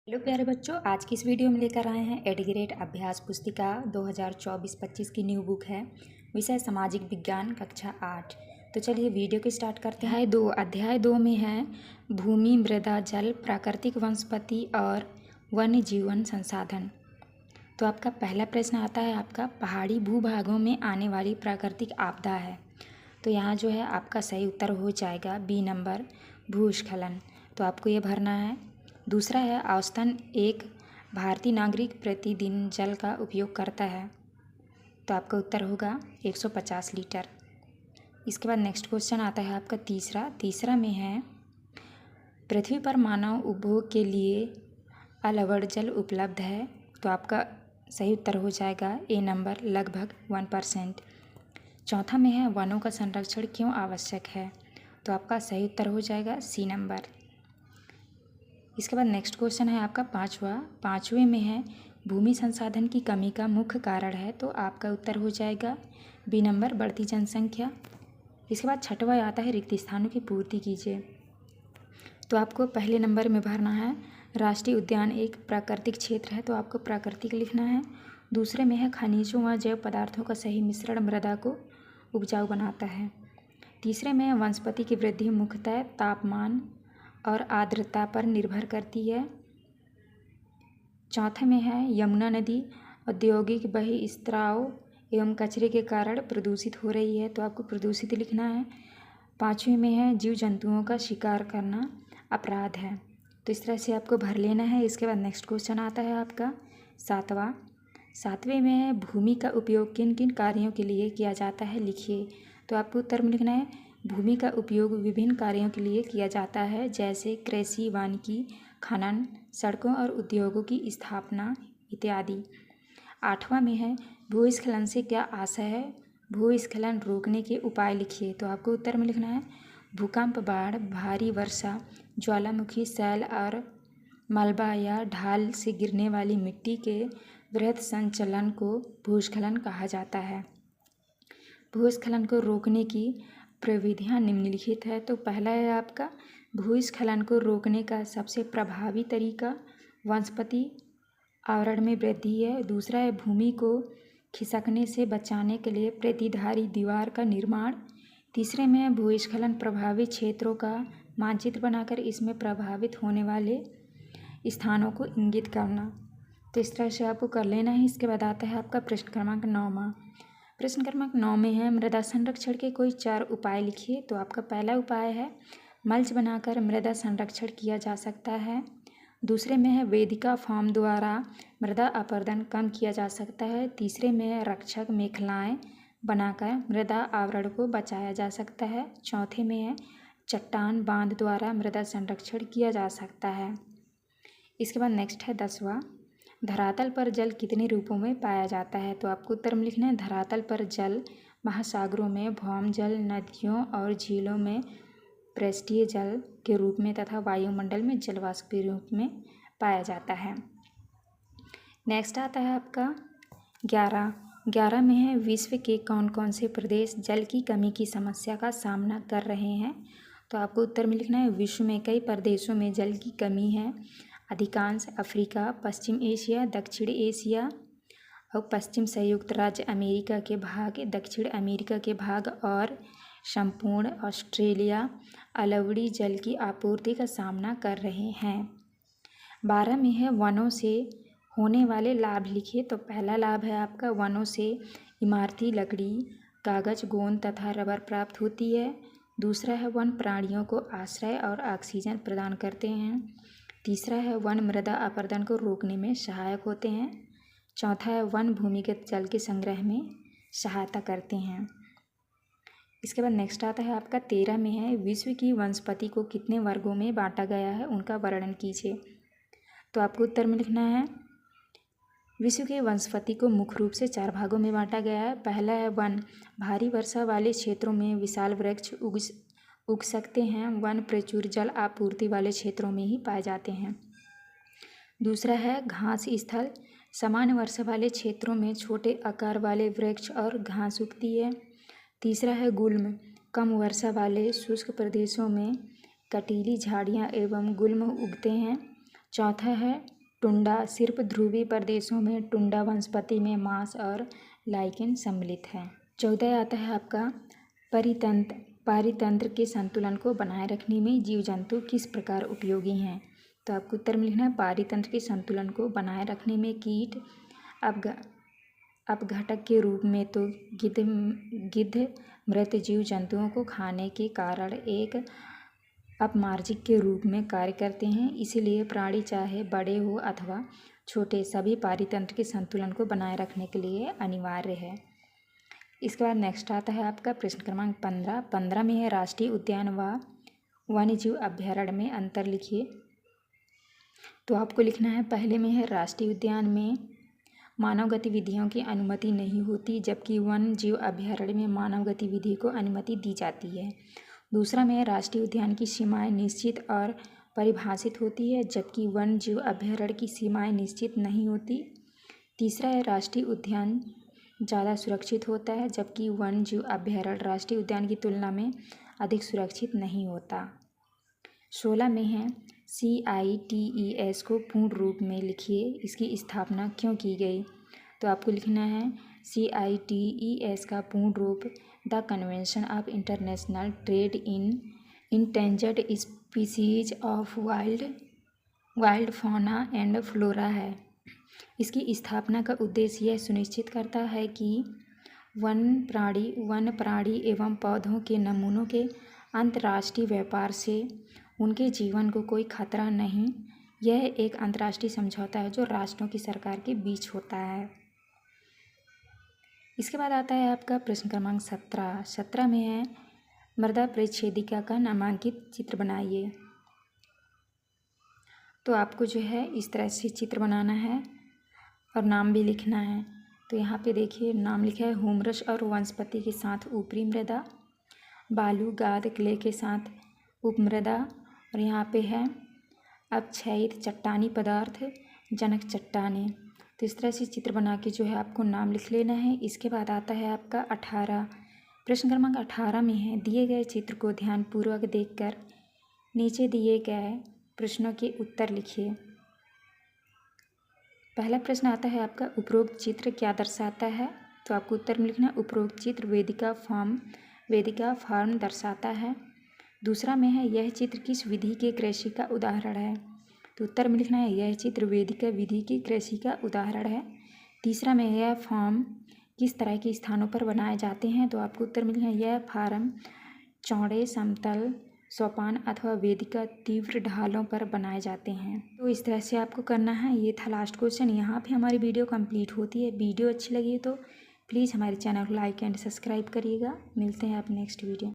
Hello प्यारे बच्चों, आज की इस वीडियो में लेकर आए हैं एड ग्रेड अभ्यास पुस्तिका 2024-25 की न्यू बुक है। विषय सामाजिक विज्ञान, कक्षा 8। तो चलिए वीडियो को स्टार्ट करते हैं। अध्याय 2 में है भूमि, मृदा, जल, प्राकृतिक वनस्पति और वन्य जीवन संसाधन। तो आपका पहला प्रश्न आता है, आपका पहाड़ी भूभागों में आने वाली प्राकृतिक आपदा है। तो यहाँ जो है आपका सही उत्तर हो जाएगा बी नंबर, भूस्खलन। तो आपको ये भरना है। दूसरा है औसतन एक भारतीय नागरिक प्रतिदिन जल का उपयोग करता है। तो आपका उत्तर होगा 150 लीटर। इसके बाद नेक्स्ट क्वेश्चन आता है आपका तीसरा में है पृथ्वी पर मानव उपभोग के लिए अलवड़ जल उपलब्ध है। तो आपका सही उत्तर हो जाएगा ए नंबर, लगभग 1%। चौथा में है वनों का संरक्षण क्यों आवश्यक है। तो आपका सही उत्तर हो जाएगा सी नंबर। इसके बाद नेक्स्ट क्वेश्चन है आपका पाँचवें में है भूमि संसाधन की कमी का मुख्य कारण है। तो आपका उत्तर हो जाएगा बी नंबर, बढ़ती जनसंख्या। इसके बाद छठवां आता है रिक्त स्थानों की पूर्ति कीजिए। तो आपको पहले नंबर में भरना है राष्ट्रीय उद्यान एक प्राकृतिक क्षेत्र है। तो आपको प्राकृतिक लिखना है। दूसरे में है खनिजों व जैव पदार्थों का सही मिश्रण मृदा को उपजाऊ बनाता है। तीसरे में है वनस्पति की वृद्धि मुख्यतः तापमान और आर्द्रता पर निर्भर करती है। चौथे में है यमुना नदी औद्योगिक बहिस्त्राव एवं कचरे के कारण प्रदूषित हो रही है। तो आपको प्रदूषित लिखना है। पाँचवें में है जीव जंतुओं का शिकार करना अपराध है। तो इस तरह से आपको भर लेना है। इसके बाद नेक्स्ट क्वेश्चन आता है आपका सातवें में है भूमि का उपयोग किन किन कार्यों के लिए किया जाता है, लिखिए। तो आपको उत्तर में लिखना है भूमि का उपयोग विभिन्न कार्यों के लिए किया जाता है, जैसे कृषि, वानिकी, खनन, सड़कों और उद्योगों की स्थापना इत्यादि। आठवां में है भूस्खलन से क्या आशय है, भूस्खलन रोकने के उपाय लिखिए। तो आपको उत्तर में लिखना है भूकंप, बाढ़, भारी वर्षा, ज्वालामुखी, शैल और मलबा या ढाल से गिरने वाली मिट्टी के वृहद संचलन को भूस्खलन कहा जाता है। भूस्खलन को रोकने की प्रविधियां निम्नलिखित है। तो पहला है आपका भूस्खलन को रोकने का सबसे प्रभावी तरीका वनस्पति आवरण में वृद्धि है। दूसरा है भूमि को खिसकने से बचाने के लिए प्रतिधारी दीवार का निर्माण। तीसरे में है भूस्खलन प्रभावित क्षेत्रों का मानचित्र बनाकर इसमें प्रभावित होने वाले स्थानों को इंगित करना। तो इस तरह से आपको कर लेना है। इसके बाद आता है आपका प्रश्न क्रमांक 9। प्रश्न क्रमांक 9 में है मृदा संरक्षण के कोई 4 उपाय लिखिए। तो आपका पहला उपाय है मल्च बनाकर मृदा संरक्षण किया जा सकता है। दूसरे में है वेदिका फॉर्म द्वारा मृदा अपरदन कम किया जा सकता है। तीसरे में है रक्षक मेखलाएं बनाकर मृदा आवरण को बचाया जा सकता है। चौथे में है चट्टान बांध द्वारा मृदा संरक्षण किया जा सकता है। इसके बाद नेक्स्ट है 10वां, धरातल पर जल कितने रूपों में पाया जाता है। तो आपको उत्तर में लिखना है धरातल पर जल महासागरों में, भौम जल, नदियों और झीलों में पृष्ठीय जल के रूप में तथा वायुमंडल में जलवाष्प के रूप में पाया जाता है। नेक्स्ट आता है आपका 11 में है विश्व के कौन कौन से प्रदेश जल की कमी की समस्या का सामना कर रहे हैं। तो आपको उत्तर में लिखना है विश्व में कई प्रदेशों में जल की कमी है। अधिकांश अफ्रीका, पश्चिम एशिया, दक्षिण एशिया और पश्चिम संयुक्त राज्य अमेरिका के भाग, दक्षिण अमेरिका के भाग और संपूर्ण ऑस्ट्रेलिया अलवड़ी जल की आपूर्ति का सामना कर रहे हैं। 12 में है वनों से होने वाले लाभ लिखिए। तो पहला लाभ है आपका वनों से इमारती लकड़ी, कागज, गोंद तथा रबर प्राप्त होती है। दूसरा है वन प्राणियों को आश्रय और ऑक्सीजन प्रदान करते हैं। तीसरा है वन मृदा अपरदन को रोकने में सहायक होते हैं। चौथा है वन भूमिगत जल के संग्रह में सहायता करते हैं। इसके बाद नेक्स्ट आता है आपका 13 में है विश्व की वनस्पति को कितने वर्गों में बांटा गया है, उनका वर्णन कीजिए। तो आपको उत्तर में लिखना है विश्व के वनस्पति को मुख्य रूप से 4 भागों में बांटा गया है। पहला है वन, भारी वर्षा वाले क्षेत्रों में विशाल वृक्ष उग सकते हैं। वन प्रचुर जल आपूर्ति वाले क्षेत्रों में ही पाए जाते हैं। दूसरा है घास स्थल, सामान्य वर्षा वाले क्षेत्रों में छोटे आकार वाले वृक्ष और घास उगती है। तीसरा है गुल्म, कम वर्षा वाले शुष्क प्रदेशों में कटीली झाड़ियाँ एवं गुल्म उगते हैं। चौथा है टुंडा। सिर्फ ध्रुवीय प्रदेशों में टुंडा वनस्पति में मांस और लाइकेन सम्मिलित है। 14 आता है आपका पारितंत्र के संतुलन को बनाए रखने में जीव जंतु किस प्रकार उपयोगी हैं। तो आपको उत्तर में लिखना है पारितंत्र के संतुलन को बनाए रखने में कीट अपघटक के रूप में तो गिद्ध मृत जीव जंतुओं को खाने के कारण एक अपमार्जिक के रूप में कार्य करते हैं। इसीलिए प्राणी चाहे बड़े हो अथवा छोटे सभी पारितंत्र के संतुलन को बनाए रखने के लिए अनिवार्य है। इसके बाद नेक्स्ट आता है आपका प्रश्न क्रमांक 15 में है राष्ट्रीय उद्यान व वन्यजीव अभ्यारण्य में अंतर लिखिए। तो आपको लिखना है पहले में है राष्ट्रीय उद्यान में मानव गतिविधियों की अनुमति नहीं होती, जबकि वन्य जीव अभ्यारण्य में मानव गतिविधि को अनुमति दी जाती है। दूसरा में राष्ट्रीय उद्यान की सीमाएं निश्चित और परिभाषित होती है, जबकि वन्य जीव अभ्यारण्य की सीमाएं निश्चित नहीं होती। तीसरा है राष्ट्रीय उद्यान ज़्यादा सुरक्षित होता है, जबकि वन्य जीव अभ्यारण्य राष्ट्रीय उद्यान की तुलना में अधिक सुरक्षित नहीं होता। 16 में है CITES को पूर्ण रूप में लिखिए, इसकी स्थापना क्यों की गई। तो आपको लिखना है CITES का पूर्ण रूप the convention of international trade in endangered species of wild fauna and flora है। इसकी स्थापना का उद्देश्य यह सुनिश्चित करता है कि वन्य प्राणी एवं पौधों के नमूनों के अंतर्राष्ट्रीय व्यापार से उनके जीवन को कोई खतरा नहीं। यह एक अंतर्राष्ट्रीय समझौता है जो राष्ट्रों की सरकार के बीच होता है। इसके बाद आता है आपका प्रश्न क्रमांक 17 में है मृदा परिच्छेदिका का नामांकित चित्र बनाइए। तो आपको जो है इस तरह से चित्र बनाना है और नाम भी लिखना है। तो यहाँ पे देखिए नाम लिखा है हुमरस और वनस्पति के साथ ऊपरी मृदा, बालू गाद क्ले के साथ उपमृदा, और यहाँ पे है अपक्षयित चट्टानी पदार्थ जनक चट्टानें। तो इस तरह से चित्र बना के जो है आपको नाम लिख लेना है। इसके बाद आता है आपका 18 प्रश्न क्रमांक 18 में है दिए गए चित्र को ध्यानपूर्वक देखकर नीचे दिए गए प्रश्नों के उत्तर लिखिए। पहला प्रश्न आता है आपका उपरोक्त चित्र क्या दर्शाता है। तो आपको उत्तर में लिखना है उपरोक्त चित्र वेदिका फार्म दर्शाता है। दूसरा में है यह चित्र किस विधि के कृषि का उदाहरण है। तो उत्तर में लिखना है यह चित्र वेदिका विधि की कृषि का उदाहरण है। तीसरा में यह फार्म किस तरह के स्थानों पर बनाए जाते हैं। तो आपको उत्तर में लिखना है यह फार्म चौड़े समतल सोपान अथवा वेदिका तीव्र ढालों पर बनाए जाते हैं। तो इस तरह से आपको करना है। ये था लास्ट क्वेश्चन। यहाँ पे हमारी वीडियो कंप्लीट होती है। वीडियो अच्छी लगी तो प्लीज़ हमारे चैनल को लाइक एंड सब्सक्राइब करिएगा। मिलते हैं आप नेक्स्ट वीडियो।